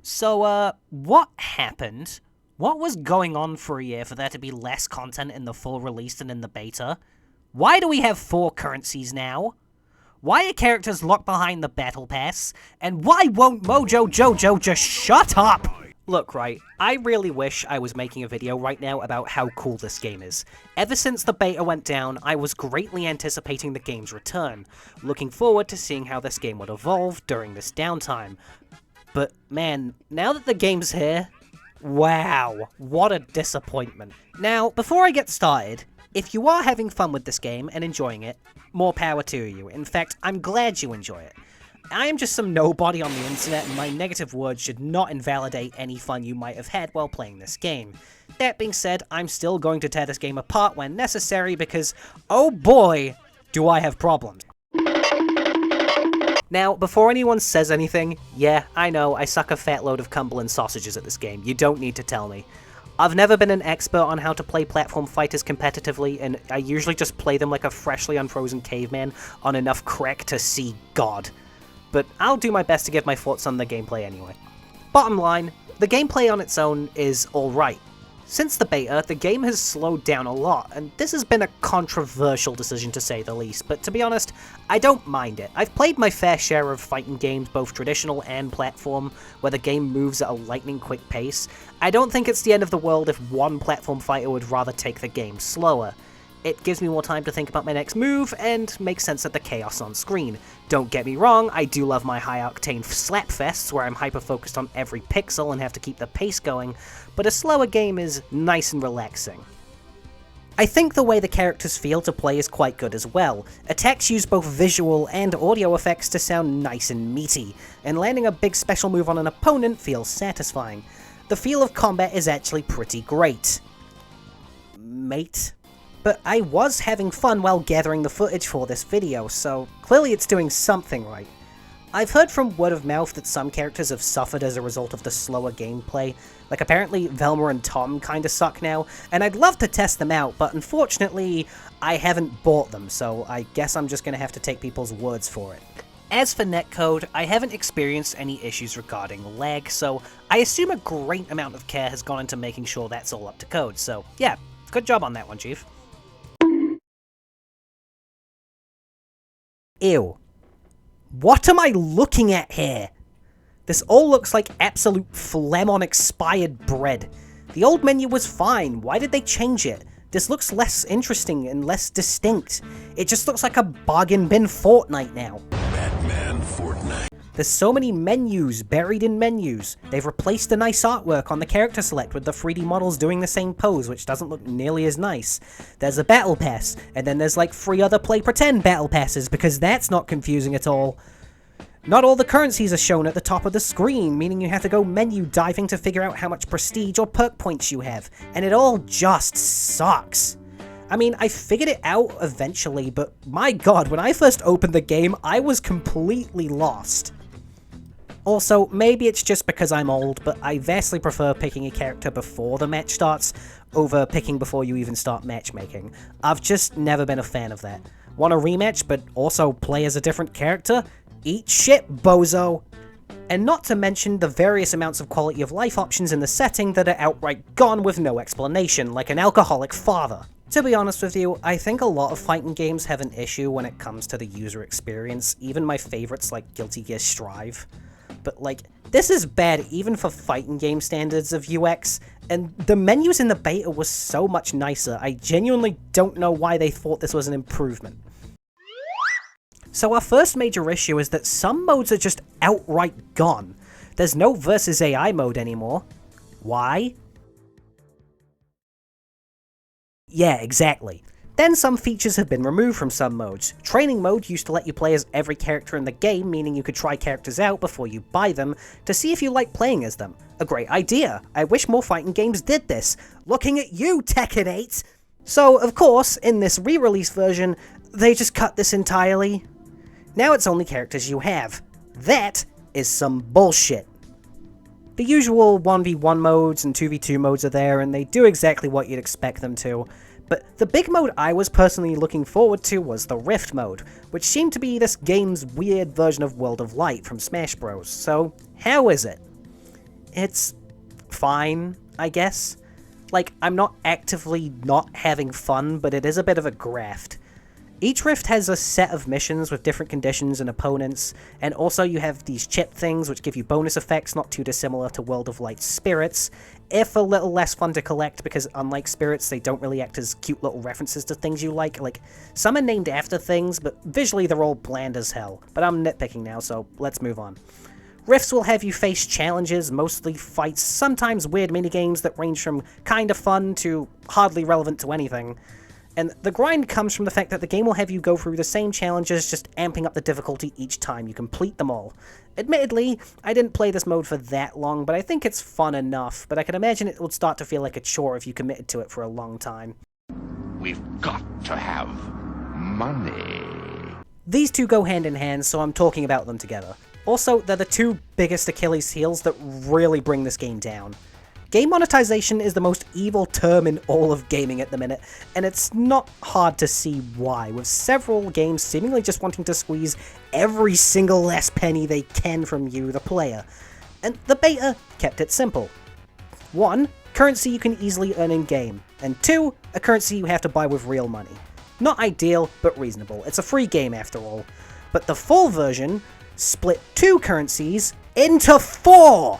So, what happened? What was going on for a year for there to be less content in the full release than in the beta? Why do we have 4 currencies now? Why are characters locked behind the battle pass? And why won't Mojo Jojo just shut up? Look, right, I really wish I was making a video right now about how cool this game is. Ever since the beta went down, I was greatly anticipating the game's return, looking forward to seeing how this game would evolve during this downtime. But man, now that the game's here, wow, what a disappointment. Now, before I get started, if you are having fun with this game and enjoying it, more power to you. In fact, I'm glad you enjoy it. I am just some nobody on the internet, and my negative words should not invalidate any fun you might have had while playing this game. That being said, I'm still going to tear this game apart when necessary because, oh boy, do I have problems. Now, before anyone says anything, yeah, I know, I suck a fat load of Cumberland sausages at this game, you don't need to tell me. I've never been an expert on how to play platform fighters competitively, and I usually just play them like a freshly unfrozen caveman on enough crack to see God. But I'll do my best to give my thoughts on the gameplay anyway. Bottom line, the gameplay on its own is alright. Since the beta, the game has slowed down a lot, and this has been a controversial decision to say the least, but to be honest, I don't mind it. I've played my fair share of fighting games, both traditional and platform, where the game moves at a lightning-quick pace. I don't think it's the end of the world if one platform fighter would rather take the game slower. It gives me more time to think about my next move, and makes sense at the chaos on screen. Don't get me wrong, I do love my high-octane slapfests, where I'm hyper-focused on every pixel and have to keep the pace going, but a slower game is nice and relaxing. I think the way the characters feel to play is quite good as well. Attacks use both visual and audio effects to sound nice and meaty, and landing a big special move on an opponent feels satisfying. The feel of combat is actually pretty great. Mate? But I was having fun while gathering the footage for this video, so clearly it's doing something right. I've heard from word of mouth that some characters have suffered as a result of the slower gameplay, like apparently Velma and Tom kinda suck now, and I'd love to test them out, but unfortunately I haven't bought them, so I guess I'm just gonna have to take people's words for it. As for netcode, I haven't experienced any issues regarding lag, so I assume a great amount of care has gone into making sure that's all up to code, so yeah, good job on that one, Chief. Ew. What am I looking at here? This all looks like absolute phlegm on expired bread. The old menu was fine, why did they change it? This looks less interesting and less distinct. It just looks like a bargain bin Fortnite now. Batman Fortnite. There's so many menus buried in menus. They've replaced the nice artwork on the character select with the 3D models doing the same pose, which doesn't look nearly as nice. There's a battle pass, and then there's like 3 other play pretend battle passes, because that's not confusing at all. Not all the currencies are shown at the top of the screen, meaning you have to go menu diving to figure out how much prestige or perk points you have, and it all just sucks. I mean, I figured it out eventually, but my god, when I first opened the game, I was completely lost. Also, maybe it's just because I'm old, but I vastly prefer picking a character before the match starts, over picking before you even start matchmaking. I've just never been a fan of that. Want a rematch, but also play as a different character? Eat shit, bozo! And not to mention the various amounts of quality of life options in the setting that are outright gone with no explanation, like an alcoholic father. To be honest with you, I think a lot of fighting games have an issue when it comes to the user experience, even my favorites like Guilty Gear Strive. But like, this is bad even for fighting game standards of UX, and the menus in the beta were so much nicer, I genuinely don't know why they thought this was an improvement. So our first major issue is that some modes are just outright gone. There's no versus AI mode anymore. Why? Yeah, exactly. Then some features have been removed from some modes. Training mode used to let you play as every character in the game, meaning you could try characters out before you buy them, to see if you like playing as them. A great idea. I wish more fighting games did this. Looking at you, Tekken 8! So, of course, in this re-release version, they just cut this entirely. Now it's only characters you have. That is some bullshit. The usual 1v1 modes and 2v2 modes are there, and they do exactly what you'd expect them to. But the big mode I was personally looking forward to was the Rift mode, which seemed to be this game's weird version of World of Light from Smash Bros. So, how is it? it's fine, I guess. Like, I'm not actively not having fun, but it is a bit of a graft. Each rift has a set of missions with different conditions and opponents, and also you have these chip things which give you bonus effects not too dissimilar to World of Light spirits, if a little less fun to collect because unlike spirits they don't really act as cute little references to things you like. Like, some are named after things, but visually they're all bland as hell. But I'm nitpicking now, so let's move on. Rifts will have you face challenges, mostly fights, sometimes weird minigames that range from kinda fun to hardly relevant to anything. And the grind comes from the fact that the game will have you go through the same challenges, just amping up the difficulty each time you complete them all. Admittedly, I didn't play this mode for that long, but I think it's fun enough, but I can imagine it would start to feel like a chore if you committed to it for a long time. We've got to have money. These two go hand in hand, so I'm talking about them together. Also, they're the two biggest Achilles heels that really bring this game down. Game monetization is the most evil term in all of gaming at the minute, and it's not hard to see why, with several games seemingly just wanting to squeeze every single last penny they can from you, the player. And the beta kept it simple. 1. Currency you can easily earn in-game, and 2. A currency you have to buy with real money. Not ideal, but reasonable. It's a free game after all. But the full version split 2 currencies into 4!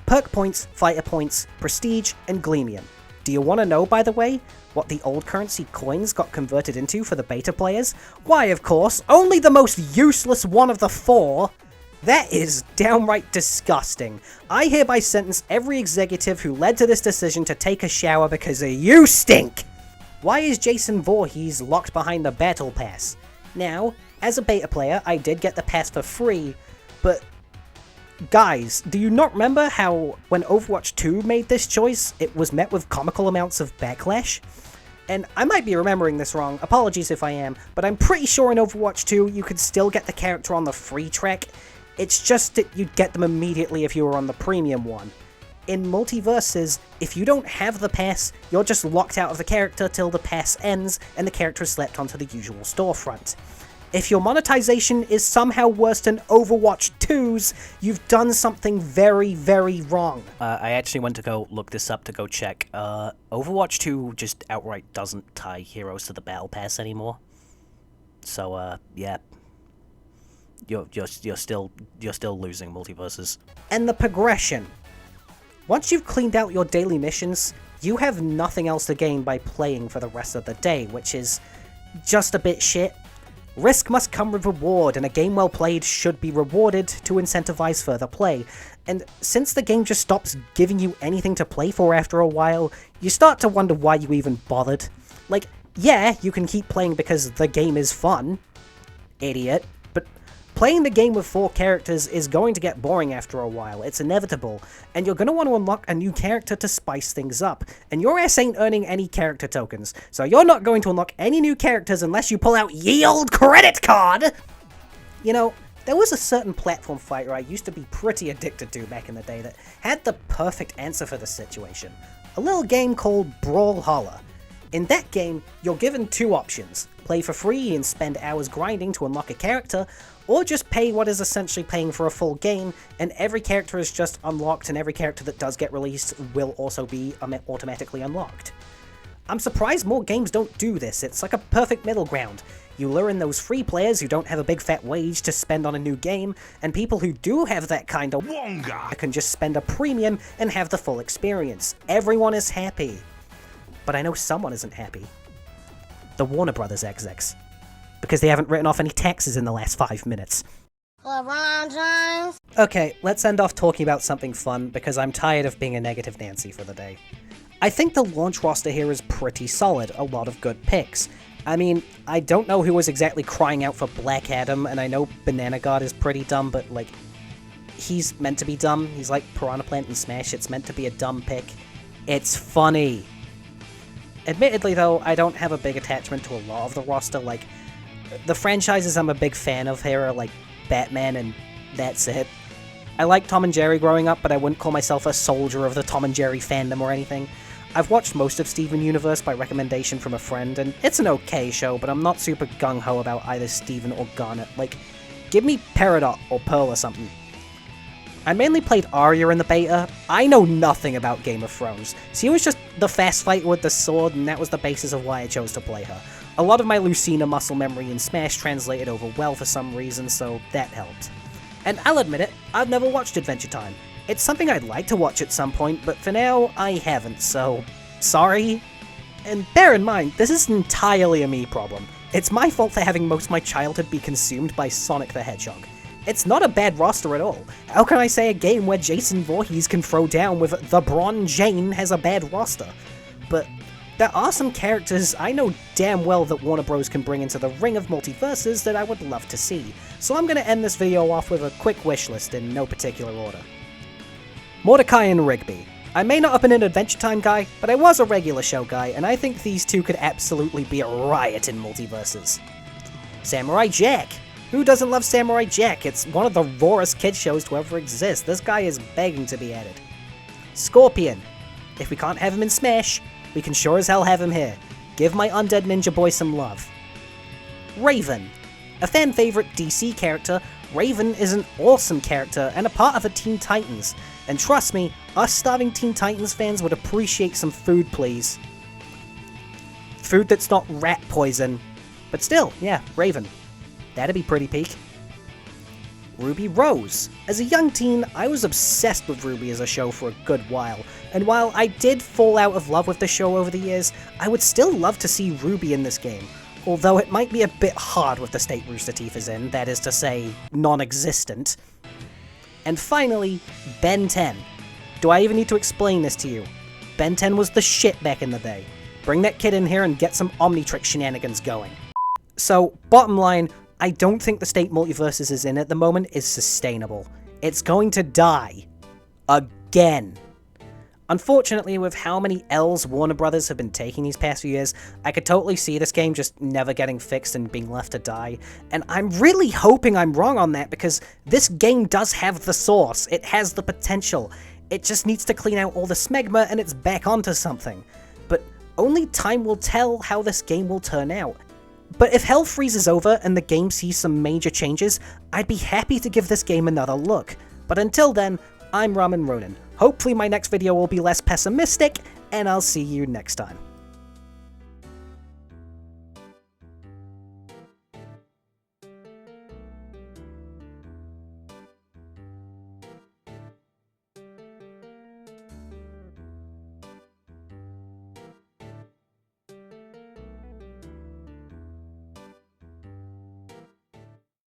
Perk points, fighter points, prestige, and gleamium. Do you want to know, by the way, what the old currency coins got converted into for the beta players? Why, of course, only the most useless one of the 4! That is downright disgusting. I hereby sentence every executive who led to this decision to take a shower because you stink! Why is Jason Voorhees locked behind the battle pass? Now, as a beta player, I did get the pass for free, but guys, do you not remember how when Overwatch 2 made this choice, it was met with comical amounts of backlash? And I might be remembering this wrong, apologies if I am, but I'm pretty sure in Overwatch 2 you could still get the character on the free track, it's just that you'd get them immediately if you were on the premium one. In Multiversus, if you don't have the pass, you're just locked out of the character till the pass ends and the character is slapped onto the usual storefront. If your monetization is somehow worse than Overwatch 2's, you've done something very, very wrong. I actually went to go look this up to go check. Overwatch 2 just outright doesn't tie heroes to the battle pass anymore. So, yeah. You're still losing Multiversus. And the progression. Once you've cleaned out your daily missions, you have nothing else to gain by playing for the rest of the day, which is just a bit shit. Risk must come with reward, and a game well played should be rewarded to incentivize further play. And since the game just stops giving you anything to play for after a while, you start to wonder why you even bothered. Like, yeah, you can keep playing because the game is fun, idiot, but playing the game with 4 characters is going to get boring after a while, it's inevitable, and you're going to want to unlock a new character to spice things up, and your ass ain't earning any character tokens, so you're not going to unlock any new characters unless you pull out ye old credit card! You know, there was a certain platform fighter I used to be pretty addicted to back in the day that had the perfect answer for the situation. A little game called Brawlhalla. In that game, you're given 2 options: play for free and spend hours grinding to unlock a character, or just pay what is essentially paying for a full game, and every character is just unlocked, and every character that does get released will also be automatically unlocked. I'm surprised more games don't do this, it's like a perfect middle ground. You lure in those free players who don't have a big fat wage to spend on a new game, and people who do have that kind of wonga can just spend a premium and have the full experience. Everyone is happy. But I know someone isn't happy. The Warner Brothers execs. Because they haven't written off any taxes in the last 5 minutes. LeBron James. Okay, let's end off talking about something fun, because I'm tired of being a negative Nancy for the day. I think the launch roster here is pretty solid, a lot of good picks. I mean, I don't know who was exactly crying out for Black Adam, and I know Banana God is pretty dumb, but, like, he's meant to be dumb. He's like Piranha Plant and Smash, it's meant to be a dumb pick. It's funny. Admittedly, though, I don't have a big attachment to a lot of the roster, like, the franchises I'm a big fan of here are, like, Batman, and that's it. I liked Tom and Jerry growing up, but I wouldn't call myself a soldier of the Tom and Jerry fandom or anything. I've watched most of Steven Universe by recommendation from a friend, and it's an okay show, but I'm not super gung-ho about either Steven or Garnet. Like, give me Peridot or Pearl or something. I mainly played Arya in the beta. I know nothing about Game of Thrones. She was just the fast fighter with the sword, and that was the basis of why I chose to play her. A lot of my Lucina muscle memory in Smash translated over well for some reason, so that helped. And I'll admit it, I've never watched Adventure Time. It's something I'd like to watch at some point, but for now, I haven't, so sorry. And bear in mind, this is entirely a me problem. It's my fault for having most of my childhood be consumed by Sonic the Hedgehog. It's not a bad roster at all. How can I say a game where Jason Voorhees can throw down with the Bron Jane has a bad roster? But there are some characters I know damn well that Warner Bros. Can bring into the ring of Multiversus that I would love to see, so I'm gonna end this video off with a quick wishlist in no particular order. Mordecai and Rigby. I may not have been an Adventure Time guy, but I was a regular show guy, and I think these two could absolutely be a riot in Multiversus. Samurai Jack. Who doesn't love Samurai Jack? It's one of the rawest kid shows to ever exist. This guy is begging to be added. Scorpion. If we can't have him in Smash, we can sure as hell have him here. Give my undead ninja boy some love. Raven. A fan favorite DC character, Raven is an awesome character and a part of the Teen Titans. And trust me, us starving Teen Titans fans would appreciate some food, please. Food that's not rat poison. But still, yeah, Raven. That'd be pretty peak. Ruby Rose. As a young teen, I was obsessed with Ruby as a show for a good while, and while I did fall out of love with the show over the years, I would still love to see Ruby in this game, although it might be a bit hard with the state Rooster Teeth is in, that is to say, non-existent. And finally, Ben 10. Do I even need to explain this to you? Ben 10 was the shit back in the day. Bring that kid in here and get some Omnitrix shenanigans going. So, bottom line, I don't think the state Multiversus is in at the moment is sustainable. It's going to die. Again. Unfortunately, with how many L's Warner Brothers have been taking these past few years, I could totally see this game just never getting fixed and being left to die, and I'm really hoping I'm wrong on that because this game does have the source, it has the potential, it just needs to clean out all the smegma and it's back onto something. But only time will tell how this game will turn out. But if hell freezes over and the game sees some major changes, I'd be happy to give this game another look. But until then, I'm Ramen Ronin. Hopefully my next video will be less pessimistic, and I'll see you next time.